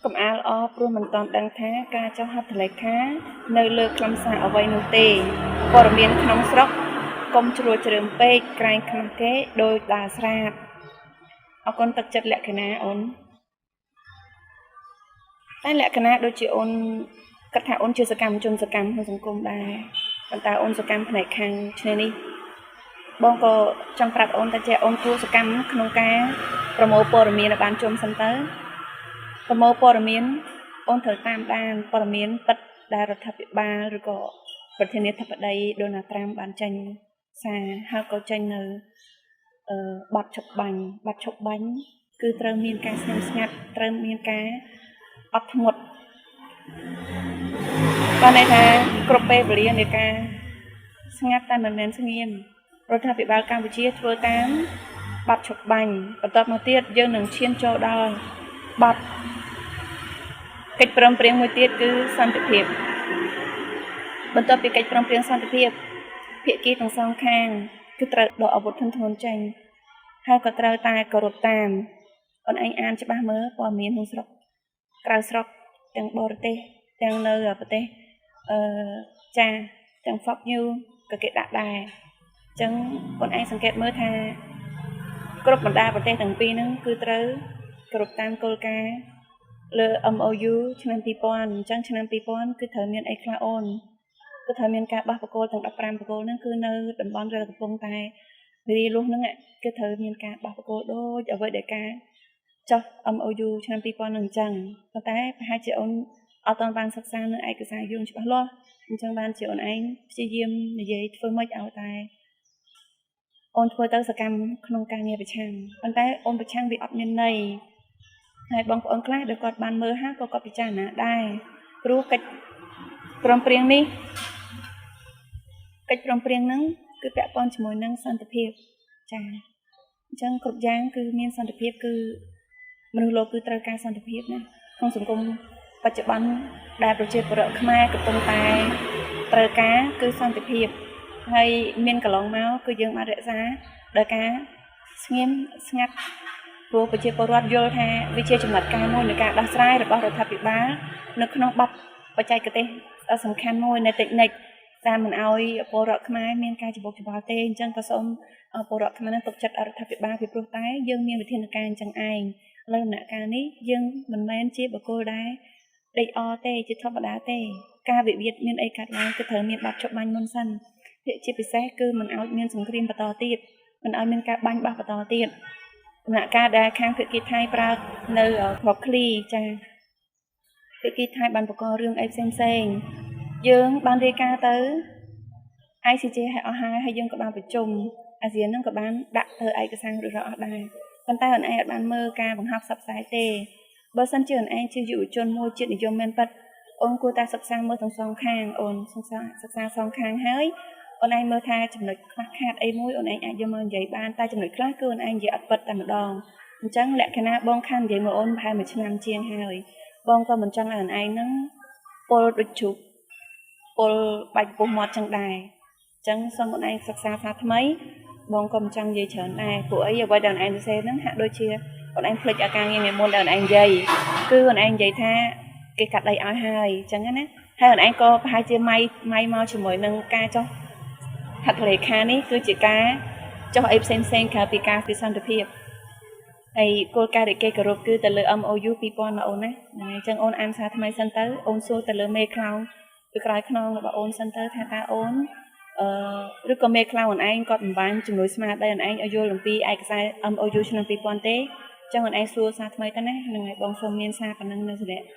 កំអាលអព្រោះមិនតាន់ដឹងថាការចុះហត្ថលេខានៅលើខ្លឹមសារអ្វីនោះទេព័ត៌មានក្នុងស្រុកកុំជ្រួលជ្រើមពេកក្រែងខ្មាស់គេដោយដើរស្រាតអរគុណទឹកចិត្តលក្ខណៈអូនតែលក្ខណៈដូចជាអូនគិតថាអូនជាសកម្មជនសកម្មក្នុងសង្គមដែរប៉ុន្តែអូនសកម្មផ្នែកខាងឆ្នេះនេះបងក៏ចង់ប្រាប់អូនថាចេះអូនគួរសកម្មក្នុងការប្រមូលព័ត៌មានឲ្យបានជុំសិនទៅប្រមូលព័ត៌មានអូនត្រូវតាមដានព័ត៌មានពិតដែលរដ្ឋាភិបាលឬក៏ប្រធានាធិបតីដូណាល់ត្រាំបានចេញសារហើយក៏ចេញនៅបទឈប់បាញ់គឺត្រូវមានការស្ងៀមស្ងាត់ត្រូវមានការអត់ធ្មត់បានន័យថាគ្រប់ពេលវេលានៃការស្ងាត់តែមិនមែនស្ងៀមរដ្ឋាភិបាលកម្ពុជាធ្វើតាមបទឈប់បាញ់បន្ទាប់មកទៀតយើងនឹងឈានចូលដល់បទកិច្ចព្រមព្រៀងមួយទៀតគឺសន្តិភាពបន្ទាប់ពីកិច្ចព្រមព្រៀងសន្តិភាពភាគីទាំងសងខាងគឺត្រូវដកអាវុធធុនធ្ងន់ចេញហើយក៏ត្រូវតែគោរពតាមអូនឯងអានច្បាស់មើលព័ត៌មានក្នុងស្រុកក្រៅស្រុកទាំងបរទេសទាំងនៅប្រទេសចាទាំង Fox News ក៏គេដាក់ដែរអញ្ចឹងអូនឯងសង្កេតមើលថាគ្រប់បណ្ដាប្រទេសទាំងពីរហ្នឹងគឺត្រូវគោរពតាមគោលការណ៍លើ MOU ឆ្នាំ2000អញ្ចឹងឆ្នាំ2000គឺត្រូវមានអីខ្លះអូនគឺត្រូវមានការបោះបកគោលទាំង15បកគោលហ្នឹងគឺនៅតំបន់រលកំពុងតែរីលុះហ្នឹងគឺត្រូវមានការបោះបកគោលដូចអ្វីដែលការចុះ MOU ឆ្នាំ2000ហ្នឹងអញ្ចឹងប៉ុន្តែប្រហែលជាអូនអត់ទាន់បានសិក្សានៅឯកសារយោងច្បាស់លាស់អញ្ចឹងបានជាអូនឯងព្យាយាមនិយាយធ្វើម៉េចឲ្យតែអូនធ្វើទៅសកម្មក្នុងការងារប្រឆាំងប៉ុន្តែអូនប្រឆាំងវាអត់មានន័យហើយបងប្អូនខ្លះដែលគាត់បានមើលហើយក៏គាត់ពិចារណាដែរព្រោះកិច្ចព្រមព្រៀងនេះកិច្ចព្រមព្រៀងហ្នឹងគឺពាក់ព័ន្ធជាមួយនឹងសន្តិភាពចា៎អញ្ចឹងគ្រប់យ៉ាងគឺមានសន្តិភាពគឺមនុស្សលោកគឺត្រូវការសន្តិភាពណាក្នុងសង្គមបច្ចុប្បន្នដែលប្រជាពលរដ្ឋខ្មែរកំពុងតែត្រូវការគឺសន្តិភាពហើយមានកន្លងមកគឺយើងបានរក្សាដោយការស្ងៀមស្ងាត់ព្រោះប្រជាពលរដ្ឋយល់ថាវាជាចំណុចការមួយនៃការដោះស្រាយរបស់រដ្ឋាភិបាលនៅក្នុងបទបច្ចេកទេសសំខាន់មួយនៃតិចនិចតាមមិនអោយពលរដ្ឋខ្មែរមានការច្បុកច្បល់ទេអញ្ចឹងក៏សូមពលរដ្ឋខ្មែរនឹងទុកចិត្តរដ្ឋាភិបាលពីព្រោះតែយើងមានវិធានការអញ្ចឹងឯងលើដំណាក់កាលនេះយើងមិនមែនជាបុគ្គលដែរដេកអទេជាធម្មតាទេការវិវាទមានអីកាត់ឡើងគឺត្រូវមានបទឈប់បាញ់មុនសិនជាពិសេសគឺមិនអោយមានសង្គ្រាមបន្តទៀតមិនអោយមានការបាញ់បោះបន្តទៀតដំណាក់កាលដែលខាងភាគីថៃប្រើនៅក្របឃ្លីចាភាគីថៃបានបង្ករឿងអីផ្សេងយើងបានរាយការណ៍ទៅ ICJ ឲ្យអស់ហើយយើងក៏បានប្រជុំអាស៊ានហ្នឹងក៏បានដាក់ទៅឯកសាររួចរាល់អស់ដែរប៉ុន្តែអូនឯងអត់បានមើលការបង្ហោះផ្សព្វផ្សាយទេបើសិនជាអូនឯងជាយុវជនមួយជាតិនិយមមែនពិតអូនគួរតែសិក្សាមើលទាំងសងខាងអូនសិក្សាសងខាងហើយអូនឯងមើលថាចំណុចខ្វះខាតអីមួយអូនឯងអាចយកមកនិយាយបានតែចំណុចខ្លះគឺអូនឯងនិយាយអត់ពិតតែម្ដងអញ្ចឹងលក្ខណៈបងខាននិយាយមកអូនប្រហែល1ឆ្នាំជាងហើយបងក៏មិនចង់ឲ្យអូនឯងហ្នឹងពលដូចជុកពលបាច់ពុះមាត់ចឹងដែរអញ្ចឹងសូមអូនឯងសិក្សាថាថ្មីបងក៏មិនចង់និយាយច្រើនដែរព្រោះអីអ្វីដែលអូនឯងសរសេរហ្នឹងហាក់ដូចជាអូនឯងភ្លេចអាការងារមុនដែលអូនឯងនិយាយគឺអូនឯងនិយាយថាគេកាត់ដីឲ្យហើយអញ្ចឹងណាហើយអូនឯងក៏ប្រហែលជាម៉ៃមកជាមួយនឹងការចុះហត្ថលេខានេះគឺជាការចុះអីផ្សេងក្រៅពីការពីសន្តិភាពហើយគោលការណ៍ដែលគេគោរពគឺទៅលើ MOU 2000ណាអូនណាហ្នឹងហើយអញ្ចឹងអូនអានសារថ្មីសិនទៅអូនសួរទៅលើមេខ្លោងពីក្រោយខ្នងរបស់អូនសិនទៅថាតើអូនឬក៏មេខ្លោងអូនឯងគាត់មិនបានជំនួយស្មារតីអូនឯងឲ្យយល់អំពីឯកសារ MOU ឆ្នាំ2000ទេអញ្ចឹងអូនឯងសួរសារថ្មីទៅណាហ្នឹងហើយបងសូមមានសារប៉ុណ្ណឹងនៅសម្រាប់